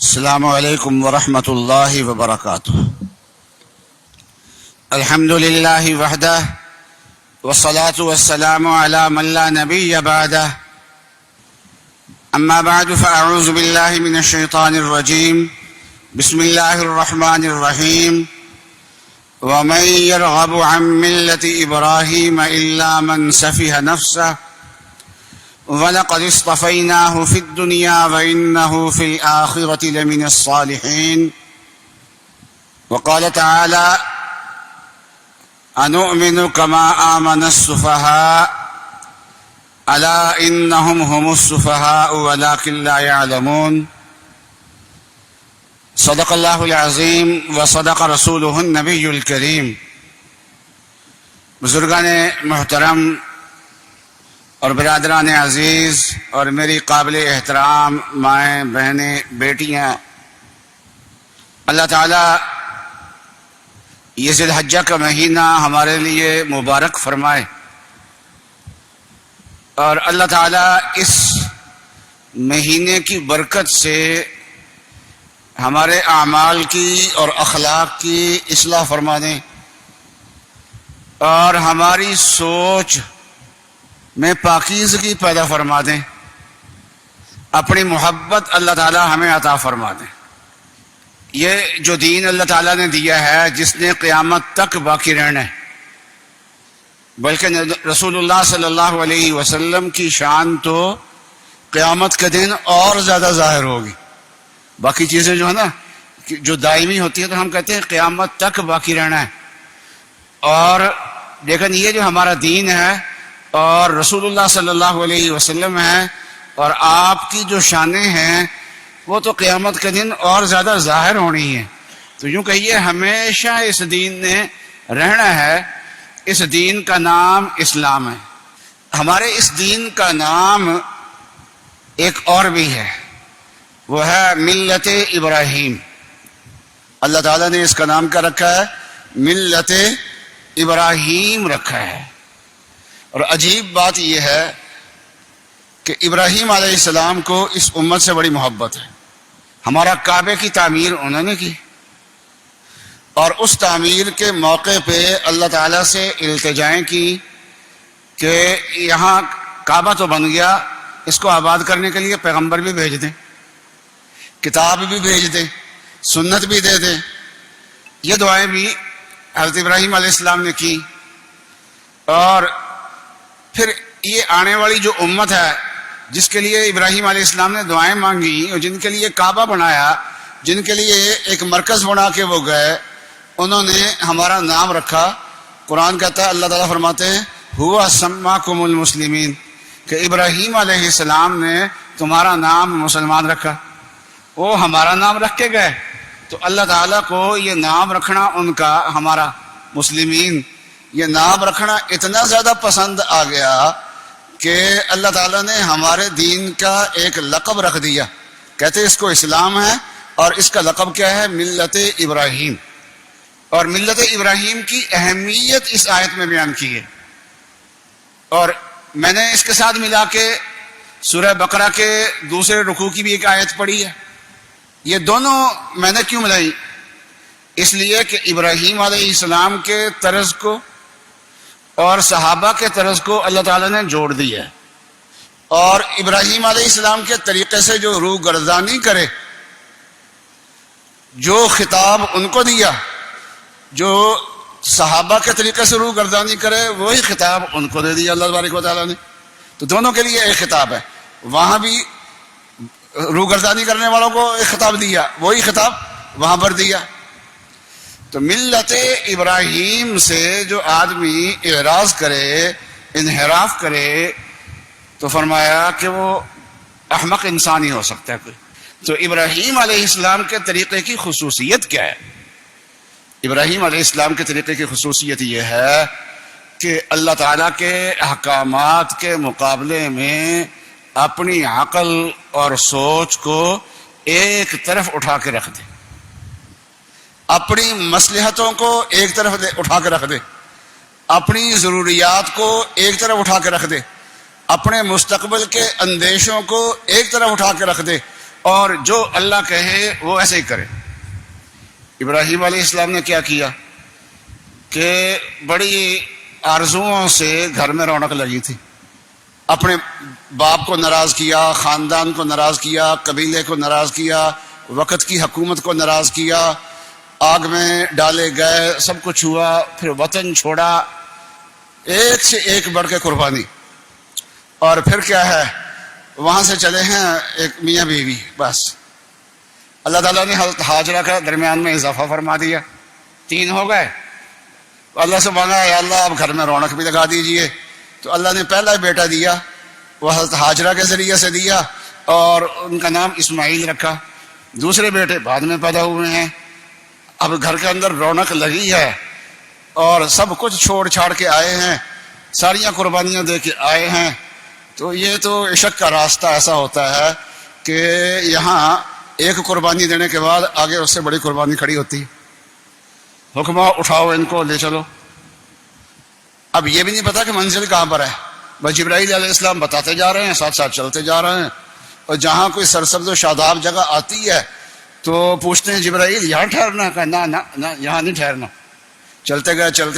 السلام علیکم ورحمۃ اللہ وبرکاتہ۔ الحمد للہ وحدہ والصلاة والسلام علی من لا نبی بعدہ، اما بعد فاعوذ باللہ من الشیطان الرجیم، بسم اللہ الرحمن الرحیم۔ ومن يرغب عن ملة إبراهيم إلا من سفه نفسه وَلَقَدِ اصْطَفَيْنَاهُ فِي الدُّنْيَا وَإِنَّهُ فِي الْآخِرَةِ لَمِنَ الصَّالِحِينَ۔ وقال تعالى: أَنُؤْمِنُ كَمَا آمَنَ السُّفَهَاءُ أَلَا إِنَّهُمْ هُمُ السُّفَهَاءُ وَلَكِنْ لَا يَعْلَمُونَ۔ صدق اللہ العظیم وصدق رسولہ النبی الکریم۔ بزرگان محترم اور برادران عزیز اور میری قابل احترام مائیں بہنیں بیٹیاں، اللہ تعالیٰ یہ ذی الحجہ کا مہینہ ہمارے لیے مبارک فرمائے، اور اللہ تعالیٰ اس مہینے کی برکت سے ہمارے اعمال کی اور اخلاق کی اصلاح فرما دیں، اور ہماری سوچ میں پاکیزگی پیدا فرما دیں، اپنی محبت اللہ تعالی ہمیں عطا فرما دیں۔ یہ جو دین اللہ تعالیٰ نے دیا ہے، جس نے قیامت تک باقی رہنا ہے، بلکہ رسول اللہ صلی اللہ علیہ وسلم کی شان تو قیامت کے دن اور زیادہ ظاہر ہوگی۔ باقی چیزیں جو ہے نا جو دائمی ہوتی ہیں تو ہم کہتے ہیں قیامت تک باقی رہنا ہے، اور لیکن یہ جو ہمارا دین ہے اور رسول اللہ صلی اللہ علیہ وسلم ہے اور آپ کی جو شانیں ہیں، وہ تو قیامت کے دن اور زیادہ ظاہر ہونی ہیں۔ تو یوں کہیے ہمیشہ اس دین نے رہنا ہے۔ اس دین کا نام اسلام ہے۔ ہمارے اس دین کا نام ایک اور بھی ہے، وہ ہے ملت ابراہیم۔ اللہ تعالیٰ نے اس کا نام کیا رکھا ہے؟ ملت ابراہیم رکھا ہے۔ اور عجیب بات یہ ہے کہ ابراہیم علیہ السلام کو اس امت سے بڑی محبت ہے۔ ہمارا کعبے کی تعمیر انہوں نے کی، اور اس تعمیر کے موقع پہ اللہ تعالیٰ سے التجائیں کی کہ یہاں کعبہ تو بن گیا، اس کو آباد کرنے کے لیے پیغمبر بھی بھیج دیں، کتاب بھی بھیج دیں، سنت بھی دے دیں۔ یہ دعائیں بھی حضرت ابراہیم علیہ السلام نے کی۔ اور پھر یہ آنے والی جو امت ہے جس کے لیے ابراہیم علیہ السلام نے دعائیں مانگی اور جن کے لیے کعبہ بنایا، جن کے لیے ایک مرکز بنا کے وہ گئے، انہوں نے ہمارا نام رکھا۔ قرآن کہتا ہے، اللہ تعالیٰ فرماتے ہیں ہوا سماکم المسلمین، کہ ابراہیم علیہ السلام نے تمہارا نام مسلمان رکھا۔ وہ ہمارا نام رکھ کے گئے، تو اللہ تعالیٰ کو یہ نام رکھنا ان کا، ہمارا مسلمین، یہ نام رکھنا اتنا زیادہ پسند آ گیا کہ اللہ تعالیٰ نے ہمارے دین کا ایک لقب رکھ دیا۔ کہتے اس کو اسلام ہے، اور اس کا لقب کیا ہے؟ ملت ابراہیم۔ اور ملت ابراہیم کی اہمیت اس آیت میں بیان کی ہے، اور میں نے اس کے ساتھ ملا کے سورہ بقرہ کے دوسرے رکوع کی بھی ایک آیت پڑھی ہے۔ یہ دونوں میں نے کیوں ملائی؟ اس لیے کہ ابراہیم علیہ السلام کے طرز کو اور صحابہ کے طرز کو اللہ تعالیٰ نے جوڑ دیا ہے، اور ابراہیم علیہ السلام کے طریقے سے جو روح گردانی کرے، جو خطاب ان کو دیا، جو صحابہ کے طریقے سے روح گردانی کرے، وہی خطاب ان کو دے دیا اللہ تبارک و تعالیٰ نے۔ تو دونوں کے لیے ایک خطاب ہے، وہاں بھی روح گردانی کرنے والوں کو ایک خطاب دیا، وہی خطاب وہاں پر دیا۔ تو ملت ابراہیم سے جو آدمی اعراض کرے، انحراف کرے، تو فرمایا کہ وہ احمق انسان ہی ہو سکتا ہے کوئی۔ تو ابراہیم علیہ السلام کے طریقے کی خصوصیت کیا ہے؟ ابراہیم علیہ السلام کے طریقے کی خصوصیت یہ ہے کہ اللہ تعالیٰ کے احکامات کے مقابلے میں اپنی عقل اور سوچ کو ایک طرف اٹھا کے رکھ دے، اپنی مصلحتوں کو ایک طرف اٹھا کے رکھ دے، اپنی ضروریات کو ایک طرف اٹھا کے رکھ دے، اپنے مستقبل کے اندیشوں کو ایک طرف اٹھا کے رکھ دے، اور جو اللہ کہے وہ ایسے ہی کرے. ابراہیم علیہ السلام نے کیا کیا کہ بڑی آرزوؤں سے گھر میں رونق لگی تھی. اپنے باپ کو ناراض کیا، خاندان کو ناراض کیا، قبیلے کو ناراض کیا، وقت کی حکومت کو ناراض کیا، آگ میں ڈالے گئے، سب کچھ ہوا، پھر وطن چھوڑا، ایک سے ایک بڑھ کے قربانی. اور پھر کیا ہے، وہاں سے چلے ہیں ایک میاں بیوی. بس اللہ تعالیٰ نے حضرت ہاجرہ کا درمیان میں اضافہ فرما دیا، 3 ہو گئے. اللہ سے مانگا یا اللہ اب گھر میں رونق بھی لگا دیجئے. تو اللہ نے پہلا بیٹا دیا، وہ حضرت ہاجرہ کے ذریعے سے دیا اور ان کا نام اسماعیل رکھا. دوسرے بیٹے بعد میں پیدا ہوئے ہیں. اب گھر کے اندر رونق لگی ہے اور سب کچھ چھوڑ چھاڑ کے آئے ہیں، ساریاں قربانیاں دے کے آئے ہیں. تو یہ تو عشق کا راستہ ایسا ہوتا ہے کہ یہاں ایک قربانی دینے کے بعد آگے اس سے بڑی قربانی کھڑی ہوتی ہے. حکمہ اٹھاؤ ان کو لے چلو. اب یہ بھی نہیں پتا کہ منزل کہاں پر ہے، بس جبرائیل علیہ السلام بتاتے جا رہے ہیں، ساتھ ساتھ چلتے جا رہے ہیں. اور جہاں کوئی سرسبز و شاداب جگہ آتی ہے تو پوچھتے ہیں جبرائیل یہاں ٹھہرنا؟ کہ نہ یہاں نہیں ٹھہرنا. چلتے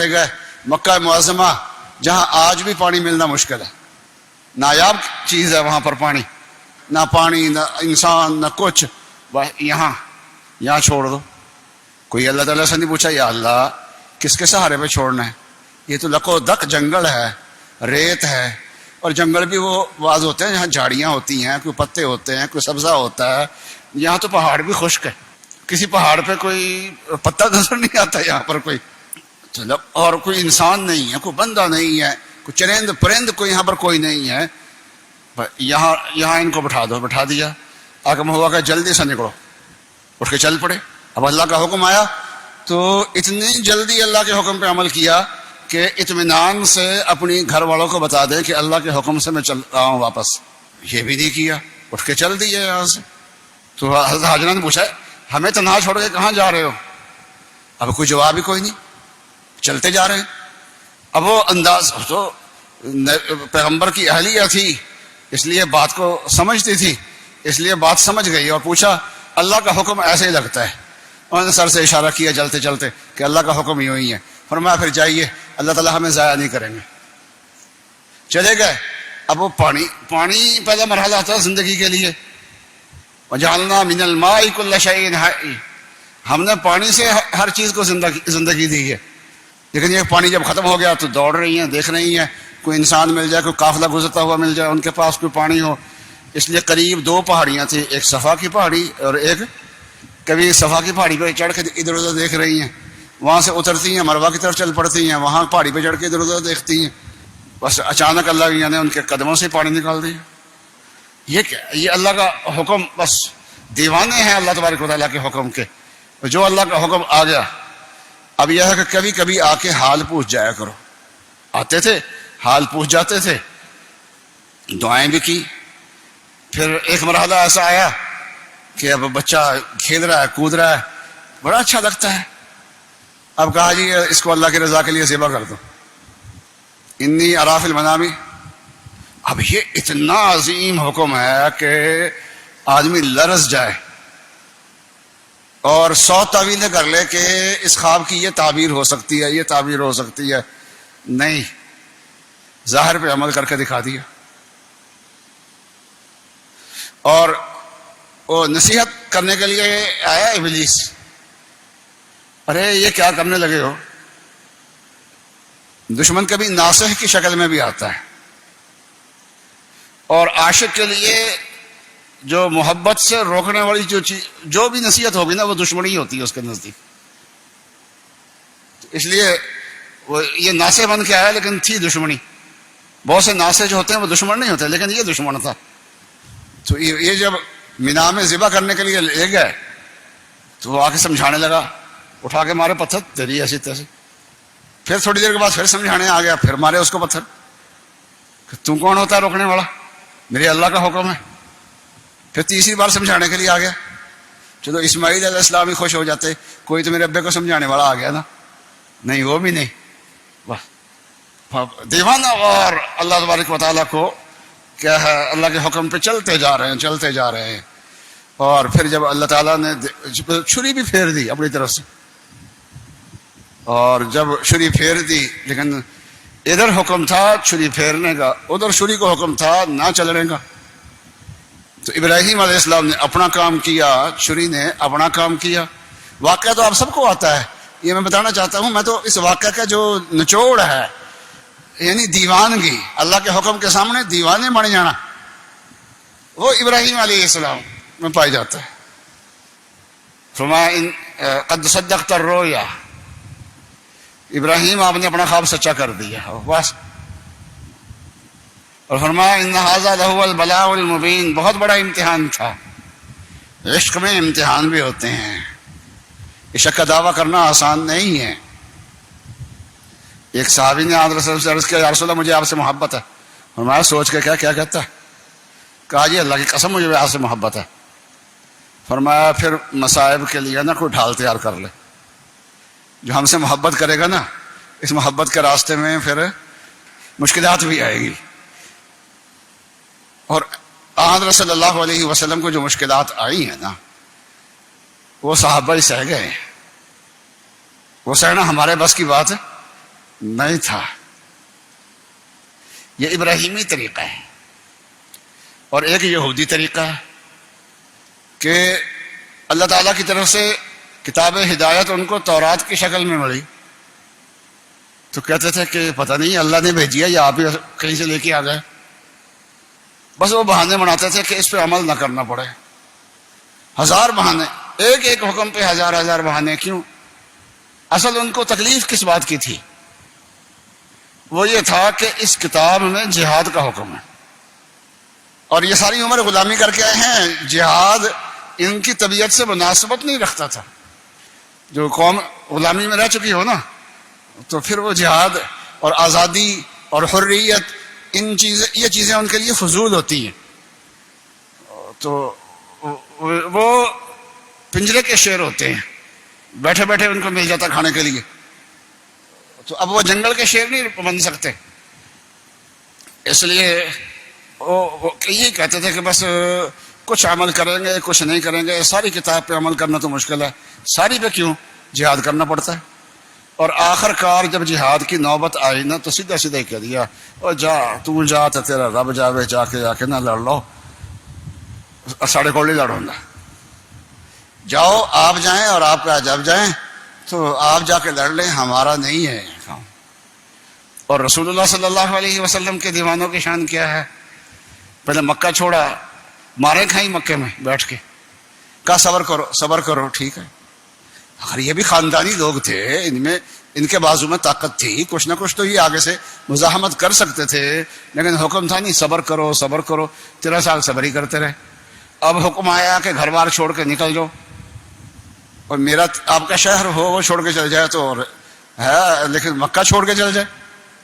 گئے مکہ معظمہ، جہاں آج بھی پانی ملنا مشکل ہے، نایاب چیز ہے وہاں پر پانی، نہ پانی نہ انسان نہ کچھ. یہاں چھوڑ دو. کوئی اللہ تعالیٰ سے نہیں پوچھا یا اللہ کس کے سہارے پہ چھوڑنا ہے؟ یہ تو لکو دک جنگل ہے، ریت ہے. اور جنگل بھی وہ واز ہوتے ہیں جہاں جھاڑیاں ہوتی ہیں، کوئی پتے ہوتے ہیں، کوئی سبزہ ہوتا ہے. یہاں تو پہاڑ بھی خشک ہے، کسی پہاڑ پہ کوئی پتا نظر نہیں آتا یہاں پر کوئی. اور کوئی انسان نہیں ہے، کوئی بندہ نہیں ہے، کوئی چرند پرند کوئی یہاں پر کوئی نہیں ہے. یہاں ان کو بٹھا دیا. حکم ہوا کہ جلدی سے نکلو. اٹھ کے چل پڑے. اب اللہ کا حکم آیا تو اتنی جلدی اللہ کے حکم پہ عمل کیا کہ اطمینان سے اپنی گھر والوں کو بتا دیں کہ اللہ کے حکم سے میں چل رہا ہوں واپس. یہ بھی نہیں کیا، اٹھ کے چل دیے یہاں سے. تو حضرت حاجرہ نے پوچھا ہمیں تنہا چھوڑ کے کہاں جا رہے ہو؟ اب کوئی جواب ہی کوئی نہیں، چلتے جا رہے ہیں. اب وہ انداز تو پیغمبر کی اہلیہ تھی، اس لیے بات کو سمجھتی تھی، اس لیے بات سمجھ گئی اور پوچھا اللہ کا حکم ایسے ہی لگتا ہے. انہوں نے سر سے اشارہ کیا چلتے چلتے کہ اللہ کا حکم یوں ہی ہے. فرمایا پھر جائیے، اللہ تعالیٰ ہمیں ضائع نہیں کریں گے. چلے گئے. اب وہ پانی پہلا مرحلہ ہوتا ہے زندگی کے لیے. وجعلنا من الماء كل شيء حي، ہم نے پانی سے ہر چیز کو زندگی دی ہے. لیکن یہ پانی جب ختم ہو گیا تو دوڑ رہی ہیں، دیکھ رہی ہیں کوئی انسان مل جائے، کوئی قافلہ گزرتا ہوا مل جائے، ان کے پاس کوئی پانی ہو. اس لیے قریب 2 پہاڑیاں تھیں، ایک صفا کی پہاڑی اور ایک کبھی صفا کی پہاڑی پہ چڑھ کے ادھر ادھر دیکھ رہی ہیں، وہاں سے اترتی ہیں مروہ کی طرف چل پڑتی ہیں، وہاں پہاڑی پہ چڑھ کے ادھر ادھر دیکھتی ہیں. بس اچانک اللہ نے ان کے قدموں سے پانی نکال دیا. یہ کیا؟ یہ اللہ کا حکم. بس دیوانے ہیں اللہ تبارک و تعالیٰ کے حکم کے. جو اللہ کا حکم آ گیا، اب یہ ہے کہ کبھی کبھی آ کے حال پوچھ جایا کرو. آتے تھے، حال پوچھ جاتے تھے، دعائیں بھی کی. پھر ایک مرحلہ ایسا آیا کہ اب بچہ کھیل رہا ہے، کود رہا ہے، بڑا اچھا لگتا ہے. اب کہا جی اس کو اللہ کی رضا کے لیے ذبح کر دو. انی اری فی المنام. اب یہ اتنا عظیم حکم ہے کہ آدمی لرز جائے اور 100 تعویلیں کر لے کہ اس خواب کی یہ تعبیر ہو سکتی ہے، یہ تعبیر ہو سکتی ہے. نہیں، ظاہر پہ عمل کر کے دکھا دیا. اور وہ نصیحت کرنے کے لیے آیا ابلیس. ارے یہ کیا کرنے لگے ہو؟ دشمن کبھی ناصح کی شکل میں بھی آتا ہے، اور عاشق کے لیے جو محبت سے روکنے والی جو بھی نصیحت ہوگی نا وہ دشمنی ہوتی ہے اس کے نزدیک. اس لیے وہ یہ ناصح بن کے آیا لیکن تھی دشمنی. بہت سے ناصح جو ہوتے ہیں وہ دشمن نہیں ہوتے، لیکن یہ دشمن تھا. تو یہ جب مینا میں ذبح کرنے کے لیے لے گئے تو وہ آ کے سمجھانے لگا، اٹھا کے مارے پتھر تیری ایسی تیسی. پھر تھوڑی دیر کے بعد پھر سمجھانے آ گیا، پھر مارے اس کو پتھر کہ تم کون ہوتا ہے روکنے والا، میرے اللہ کا حکم ہے. پھر تیسری بار سمجھانے کے لیے آ گیا. چلو اسماعیل علیہ السلام ہی خوش ہو جاتے، کوئی تو میرے ابے کو سمجھانے والا آ گیا نا. نہیں، وہ بھی نہیں. دیوانہ. اور اللہ تبارک و تعالیٰ کو کیا ہے، اللہ کے حکم پہ چلتے جا رہے ہیں. اور پھر جب اللہ تعالیٰ نے چھری بھی پھیر دی اپنی طرف سے، اور جب چھری پھیر دی، لیکن ادھر حکم تھا چھری پھیرنے کا، ادھر چھری کو حکم تھا نہ چلنے کا. تو ابراہیم علیہ السلام نے اپنا کام کیا، چھری نے اپنا کام کیا. واقعہ تو آپ سب کو آتا ہے، یہ میں بتانا چاہتا ہوں. میں تو اس واقعہ کا جو نچوڑ ہے، یعنی دیوانگی، اللہ کے حکم کے سامنے دیوانے بن جانا، وہ ابراہیم علیہ السلام میں پائی جاتا ہے. فرمایا قد صدقت الرؤیا، ابراہیم آپ نے اپنا خواب سچا کر دیا بس. اور فرمایا ان ھذا لہو البلاء المبین، بہت بڑا امتحان تھا. عشق میں امتحان بھی ہوتے ہیں، عشق کا دعویٰ کرنا آسان نہیں ہے. ایک صحابی نے حضرت رسول سے عرض کیا یا رسول اللہ مجھے آپ سے محبت ہے. فرمایا سوچ کے کیا کہتا ہے؟ کہا جی اللہ کی قسم مجھے آپ سے محبت ہے. فرمایا پھر مصائب کے لیے نا کوئی ڈھال تیار کر لے، جو ہم سے محبت کرے گا نا، اس محبت کے راستے میں پھر مشکلات بھی آئے گی. اور حضرت صلی اللہ علیہ وسلم کو جو مشکلات آئی ہیں نا، وہ صحابہ ہی سہ گئے. وہ سہنا ہمارے بس کی بات نہیں تھا. یہ ابراہیمی طریقہ ہے. اور ایک یہودی طریقہ ہے کہ اللہ تعالیٰ کی طرف سے کتاب ہدایت ان کو تورات کی شکل میں ملی، تو کہتے تھے کہ پتہ نہیں اللہ نے بھیجی ہے یا آپ ہی کہیں سے لے کے آ گئے. بس وہ بہانے بناتے تھے کہ اس پہ عمل نہ کرنا پڑے. ہزار بہانے، ایک ایک حکم پہ ہزار ہزار بہانے. کیوں؟ اصل ان کو تکلیف کس بات کی تھی؟ وہ یہ تھا کہ اس کتاب میں جہاد کا حکم ہے، اور یہ ساری عمر غلامی کر کے آئے ہیں. جہاد ان کی طبیعت سے مناسبت نہیں رکھتا تھا. جو قوم غلامی میں رہ چکی ہو نا، تو پھر وہ جہاد اور آزادی اور حریت، یہ چیزیں ان کے لیے فضول ہوتی ہیں. تو وہ پنجرے کے شیر ہوتے ہیں، بیٹھے بیٹھے ان کو مل جاتا کھانے کے لیے. تو اب وہ جنگل کے شیر نہیں بن سکتے. اس لیے وہ یہی کہتے تھے کہ بس کچھ عمل کریں گے کچھ نہیں کریں گے. ساری کتاب پہ عمل کرنا تو مشکل ہے، ساری پہ کیوں جہاد کرنا پڑتا ہے. اور آخر کار جب جہاد کی نوبت آئی نا، تو سیدھا سیدھا کہہ دیا اور جا تو تیرا رب جاوے، جا کے نہ لڑ لو، ساڑھے کوڑی لڑوں گا. جاؤ آپ جائیں اور آپ کا جب جائیں تو آپ جا کے لڑ لیں، ہمارا نہیں ہے کام. اور رسول اللہ صلی اللہ علیہ وسلم کے دیوانوں کی شان کیا ہے؟ پہلے مکہ چھوڑا، مارے کھائیں مکے میں بیٹھ کے، کہا صبر کرو ٹھیک ہے. اگر یہ بھی خاندانی لوگ تھے، ان کے بازو میں طاقت تھی، کچھ نہ کچھ تو یہ آگے سے مزاحمت کر سکتے تھے، لیکن حکم تھا نہیں صبر کرو 13 سال صبر ہی کرتے رہے. اب حکم آیا کہ گھر بار چھوڑ کے نکل جاؤ، اور میرا آپ کا شہر ہو وہ چھوڑ کے چل جائے تو ہے، لیکن مکہ چھوڑ کے چل جائے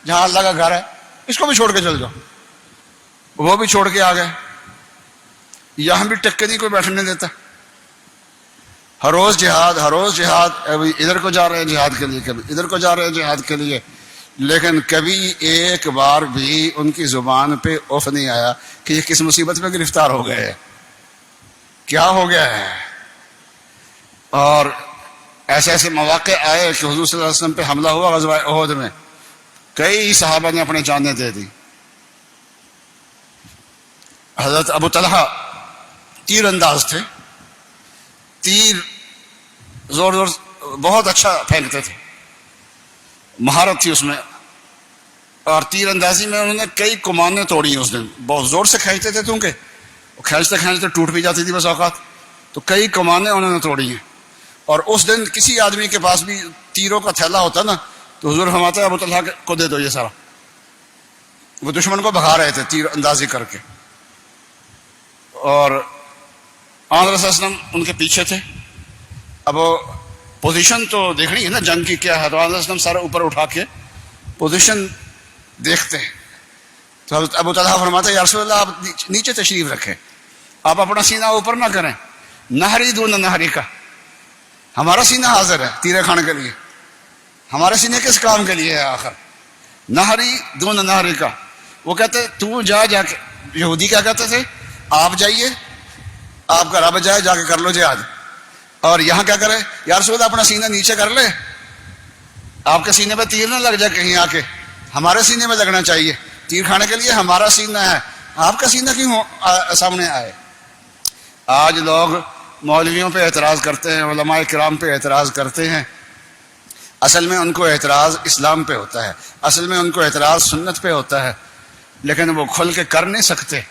جہاں اللہ کا گھر ہے، اس کو بھی چھوڑ کے چل جاؤ. وہ بھی چھوڑ کے آ گئے. یہاں بھی ٹکے نہیں کوئی بیٹھنے دیتا. ہر روز جہاد، ابھی ادھر کو جا رہے ہیں جہاد کے لیے، کبھی ادھر کو جا رہے ہیں جہاد کے لیے. لیکن کبھی ایک بار بھی ان کی زبان پہ اف نہیں آیا کہ یہ کس مصیبت میں گرفتار ہو گئے، کیا ہو گیا ہے. اور ایسے ایسے مواقع آئے کہ حضور صلی اللہ علیہ وسلم پہ حملہ ہوا غزوہ احد میں، کئی صحابہ نے اپنے جانیں دے دی. حضرت ابو طلحہ تیر انداز تھے، تیر زور بہت اچھا پھینکتے تھے، مہارت تھی اس میں. اور تیر اندازی میں انہوں نے کئی کمانیں توڑی اس دن. بہت زور سے کھینچتے تھے، کیونکہ کھینچتے ٹوٹ بھی جاتی تھی بس اوقات. تو کئی کمانیں انہوں نے توڑی ہیں. اور اس دن کسی آدمی کے پاس بھی تیروں کا تھیلا ہوتا نا، تو حضور فرماتے ہیں ابو طلحہ کو دے دو یہ سارا. وہ دشمن کو بھگا رہے تھے تیر اندازی کر کے. اور آن رسول وسلم ان کے پیچھے تھے. اب پوزیشن تو دیکھنی ہے نا جنگ کی کیا ہے، تو آن رسول وسلم سارا اوپر اٹھا کے پوزیشن دیکھتے ہیں. تو حضرت ابو طلحہ فرماتے ہیں یا رسول اللہ آپ نیچے تشریف رکھیں، آپ اپنا سینہ اوپر نہ کریں. نہری دون نہری کا، ہمارا سینہ حاضر ہے تیرے کھانے کے لیے، ہمارے سینے کس کام کے لیے ہے آخر. نہری دون نہری کا. وہ کہتے تو جا کے، یہودی کیا کہتے تھے، آپ جائیے آپ کا رب جائے جا کے کر لو جہاد، اور یہاں کیا کرے؟ یا رسول اللہ اپنا سینہ نیچے کر لے، آپ کے سینے پہ تیر نہ لگ جائے کہیں آ کے، ہمارے سینے میں لگنا چاہیے، تیر کھانے کے لیے ہمارا سینہ ہے، آپ کا سینہ کیوں سامنے آئے؟ آج لوگ مولویوں پہ اعتراض کرتے ہیں، علماء کرام پہ اعتراض کرتے ہیں، اصل میں ان کو اعتراض اسلام پہ ہوتا ہے، اصل میں ان کو اعتراض سنت پہ ہوتا ہے، لیکن وہ کھل کے کر نہیں سکتے،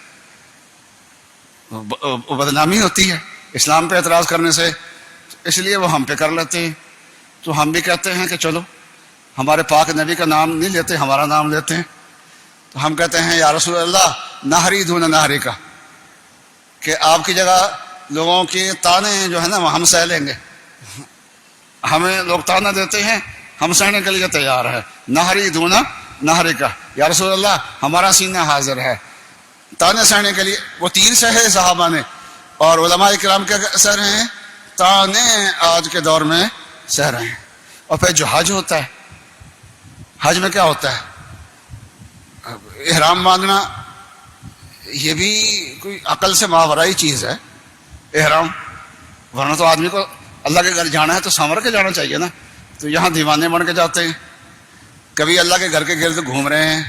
وہ بدنامی ہوتی ہے اسلام پہ اعتراض کرنے سے، اس لیے وہ ہم پہ کر لیتے ہیں۔ تو ہم بھی کہتے ہیں کہ چلو ہمارے پاک نبی کا نام نہیں لیتے، ہمارا نام لیتے ہیں، تو ہم کہتے ہیں یا رسول اللہ نہری دون نہری کا، کہ آپ کی جگہ لوگوں کے تانے جو ہے نا وہ ہم سہ لیں گے، ہمیں لوگ تانا دیتے ہیں، ہم سہنے کے لیے تیار ہے، نہری دون نہری کا، یا رسول اللہ ہمارا سینہ حاضر ہے تانے سہنے کے لیے۔ وہ تیر سہے صحابہ نے، اور علماء کرام کے سہ رہے ہیں، تانے آج کے دور میں سہ رہے ہیں۔ اور پھر جو حج ہوتا ہے، حج میں کیا ہوتا ہے؟ احرام باندھنا، یہ بھی کوئی عقل سے ماورائی چیز ہے احرام، ورنہ تو آدمی کو اللہ کے گھر جانا ہے تو سنور کے جانا چاہیے نا، تو یہاں دیوانے بن کے جاتے ہیں، کبھی اللہ کے گھر کے گرد گھوم رہے ہیں،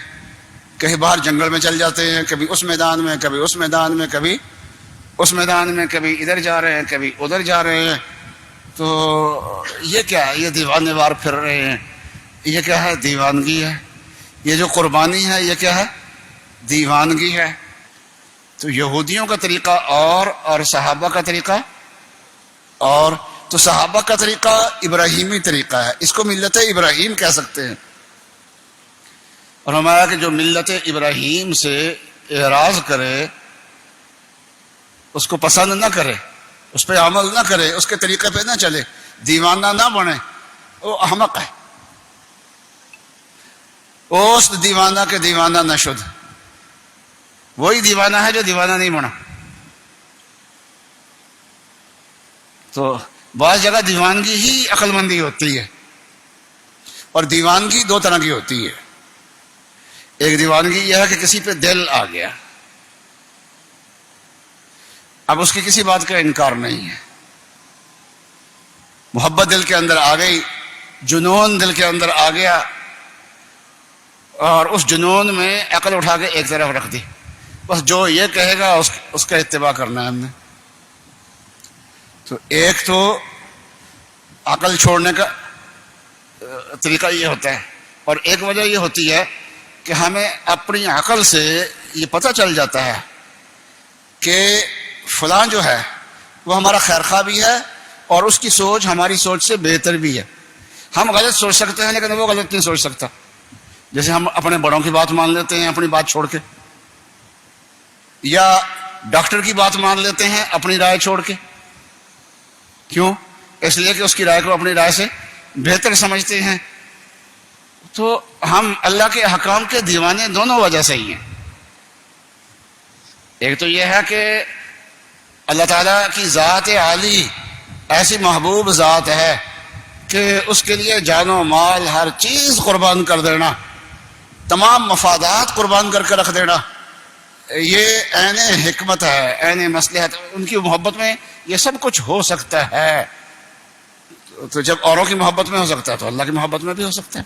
کہیں باہر جنگل میں چل جاتے ہیں، کبھی اس میدان میں، کبھی اس میدان میں، کبھی اس میدان میں، کبھی ادھر جا رہے ہیں، کبھی ادھر جا رہے ہیں۔ تو یہ کیا ہے؟ یہ دیوانے وار پھر رہے ہیں، یہ کیا ہے؟ دیوانگی ہے۔ یہ جو قربانی ہے یہ کیا ہے؟ دیوانگی ہے۔ تو یہودیوں کا طریقہ اور صحابہ کا طریقہ اور، تو صحابہ کا طریقہ ابراہیمی طریقہ ہے، اس کو ملت ابراہیم کہہ سکتے ہیں۔ اور ہمارا کہ جو ملت ابراہیم سے اعراض کرے، اس کو پسند نہ کرے، اس پہ عمل نہ کرے، اس کے طریقے پہ نہ چلے، دیوانہ نہ بنے، وہ احمق ہے۔ اوست دیوانہ کے دیوانہ نہ شد، وہی دیوانہ ہے جو دیوانہ نہیں بنا۔ تو بعض جگہ دیوانگی ہی عقل مندی ہوتی ہے، اور دیوانگی دو طرح کی ہوتی ہے۔ ایک دیوانگی یہ ہے کہ کسی پہ دل آ گیا، اب اس کی کسی بات کا انکار نہیں ہے، محبت دل کے اندر آ گئی، جنون دل کے اندر آ گیا، اور اس جنون میں عقل اٹھا کے ایک طرف رکھ دی، بس جو یہ کہے گا اس کا اتباع کرنا ہے ہم نے۔ تو ایک تو عقل چھوڑنے کا طریقہ یہ ہوتا ہے، اور ایک وجہ یہ ہوتی ہے کہ ہمیں اپنی عقل سے یہ پتہ چل جاتا ہے کہ فلاں جو ہے وہ ہمارا خیر خواہ بھی ہے، اور اس کی سوچ ہماری سوچ سے بہتر بھی ہے۔ ہم غلط سوچ سکتے ہیں لیکن وہ غلط نہیں سوچ سکتا، جیسے ہم اپنے بڑوں کی بات مان لیتے ہیں اپنی بات چھوڑ کے، یا ڈاکٹر کی بات مان لیتے ہیں اپنی رائے چھوڑ کے۔ کیوں؟ اس لیے کہ اس کی رائے کو اپنی رائے سے بہتر سمجھتے ہیں۔ تو ہم اللہ کے احکام کے دیوانے دونوں وجہ سے ہی ہیں۔ ایک تو یہ ہے کہ اللہ تعالیٰ کی ذات عالی ایسی محبوب ذات ہے کہ اس کے لیے جان و مال ہر چیز قربان کر دینا، تمام مفادات قربان کر کے رکھ دینا، یہ عین حکمت ہے، عین مصلحت۔ ان کی محبت میں یہ سب کچھ ہو سکتا ہے، تو جب اوروں کی محبت میں ہو سکتا ہے تو اللہ کی محبت میں بھی ہو سکتا ہے۔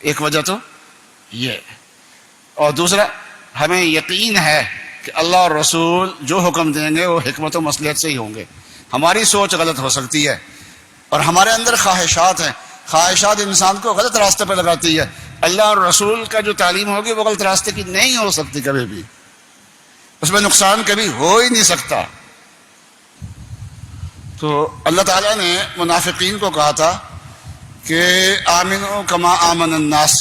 ایک وجہ تو یہ، اور دوسرا ہمیں یقین ہے کہ اللہ اور رسول جو حکم دیں گے وہ حکمت و مصلحت سے ہی ہوں گے۔ ہماری سوچ غلط ہو سکتی ہے، اور ہمارے اندر خواہشات ہیں، خواہشات انسان کو غلط راستے پہ لگاتی ہے۔ اللہ اور رسول کا جو تعلیم ہوگی وہ غلط راستے کی نہیں ہو سکتی کبھی بھی، اس میں نقصان کبھی ہو ہی نہیں سکتا۔ تو اللہ تعالیٰ نے منافقین کو کہا تھا کہ آمنوا کما آمن الناس،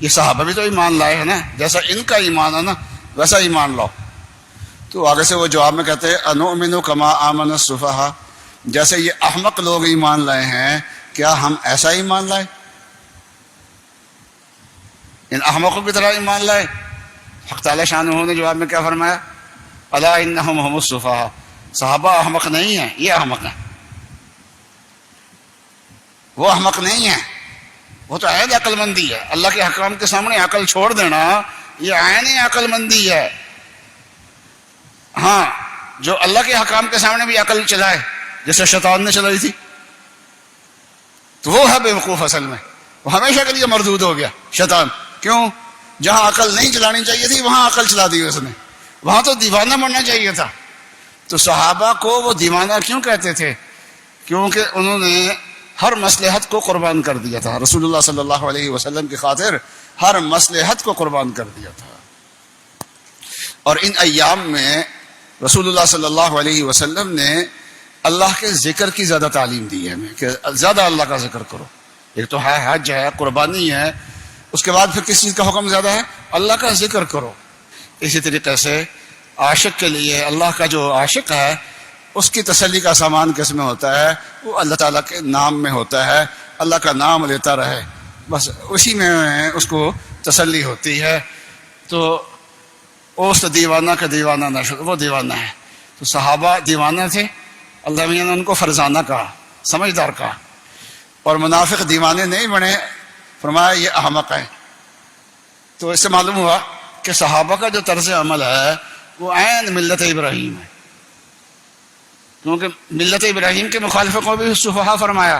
یہ صحابہ بھی تو ایمان لائے ہیں نا، جیسا ان کا ایمان ہے نا ویسا ایمان لاؤ۔ تو آگے سے وہ جواب میں کہتے ہیں انؤمن کما آمن السفہاء، جیسے یہ احمق لوگ ایمان لائے ہیں کیا ہم ایسا ایمان لائے، ان احمقوں کی طرح ایمان لائے؟ حق تعالی شانہ نے جواب میں کیا فرمایا؟ الا انہم هم السفہاء، صحابہ احمق نہیں ہیں، یہ احمق ہیں، وہ احمق نہیں ہیں، وہ تو عین عقل مندی ہے۔ اللہ کے حکام کے سامنے عقل چھوڑ دینا یہ عین عقل مندی ہے۔ ہاں جو اللہ کے حکام کے سامنے بھی عقل چلائے جیسے شیطان نے چلائی تھی تو وہ ہے بیوقوف اصل میں، وہ ہمیشہ کے لیے مردود ہو گیا شیطان. کیوں؟ جہاں عقل نہیں چلانی چاہیے تھی وہاں عقل چلا دی اس نے، وہاں تو دیوانہ بننا چاہیے تھا. تو صحابہ کو وہ دیوانہ کیوں کہتے تھے؟ کیونکہ انہوں نے ہر مصلحت کو قربان کر دیا تھا. رسول اللہ صلی اللہ علیہ وسلم کی خاطر ہر مصلحت کو قربان کر دیا تھا. اور ان ایام میں رسول اللہ صلی اللہ علیہ وسلم نے اللہ کے ذکر کی زیادہ تعلیم دی ہے ہمیں کہ زیادہ اللہ کا ذکر کرو. ایک تو ہے حج ہے، قربانی ہے، اس کے بعد پھر کس چیز کا حکم زیادہ ہے؟ اللہ کا ذکر کرو. اسی طریقے سے عاشق کے لیے، اللہ کا جو عاشق ہے اس کی تسلی کا سامان کس میں ہوتا ہے؟ وہ اللہ تعالیٰ کے نام میں ہوتا ہے. اللہ کا نام لیتا رہے، بس اسی میں اس کو تسلی ہوتی ہے. تو اس دیوانہ کا دیوانہ نہ وہ دیوانہ ہے. تو صحابہ دیوانہ تھے، اللہ میاں نے ان کو فرزانہ کہا، سمجھدار کہا. اور منافق دیوانے نہیں بنے، فرمایا یہ احمق ہے. تو اس سے معلوم ہوا کہ صحابہ کا جو طرز عمل ہے وہ عین ملت ابراہیم ہے. کیونکہ ملت ابراہیم کے مخالفوں کو بھی سفہا فرمایا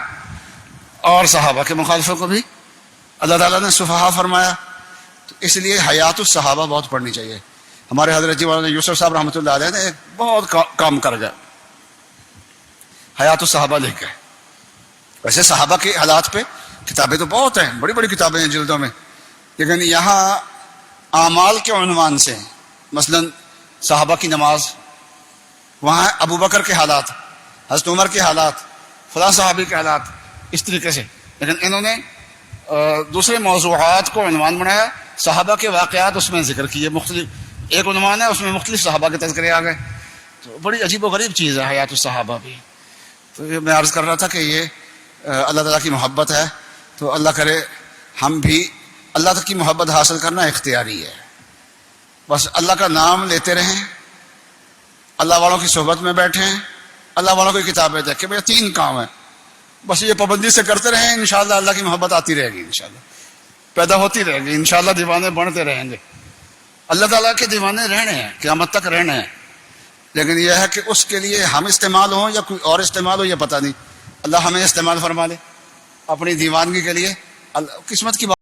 اور صحابہ کے مخالفوں کو بھی اللہ تعالیٰ نے سفہا فرمایا. تو اس لیے حیات الصحابہ بہت پڑھنی چاہیے. ہمارے حضرت جی مولانا یوسف صاحب رحمۃ اللہ علیہ نے ایک بہت کام کر گئے، حیات الصحابہ لکھ گئے. ویسے صحابہ کے حالات پہ کتابیں تو بہت ہیں، بڑی بڑی کتابیں ہیں جلدوں میں، لیکن یہاں اعمال کے عنوان سے مثلا صحابہ کی نماز، وہاں ابو بکر کے حالات، حضرت عمر کے حالات، فلاں صحابی کے حالات، اس طریقے سے. لیکن انہوں نے دوسرے موضوعات کو عنوان بنایا، صحابہ کے واقعات اس میں ذکر کیے، مختلف ایک عنوان ہے اس میں مختلف صحابہ کے تذکرے آ گئے. تو بڑی عجیب و غریب چیز ہے حیات الصحابہ بھی. تو یہ میں عرض کر رہا تھا کہ یہ اللہ تعالیٰ کی محبت ہے. تو اللہ کرے ہم بھی اللہ تک کی محبت حاصل کرنا اختیاری ہے. بس اللہ کا نام لیتے رہیں، اللہ والوں کی صحبت میں بیٹھیں، اللہ والوں کی کتابیں دیکھیں. بھئی 3 کام ہیں، بس یہ پابندی سے کرتے رہیں، انشاءاللہ اللہ کی محبت آتی رہے گی، انشاءاللہ پیدا ہوتی رہے گی، انشاءاللہ دیوانے بڑھتے رہیں گے. اللہ تعالیٰ کے دیوانے رہنے ہیں، قیامت تک رہنے ہیں. لیکن یہ ہے کہ اس کے لیے ہم استعمال ہوں یا کوئی اور استعمال ہو یہ پتہ نہیں. اللہ ہمیں استعمال فرما لے اپنی دیوانگی کے لیے. قسمت کی بات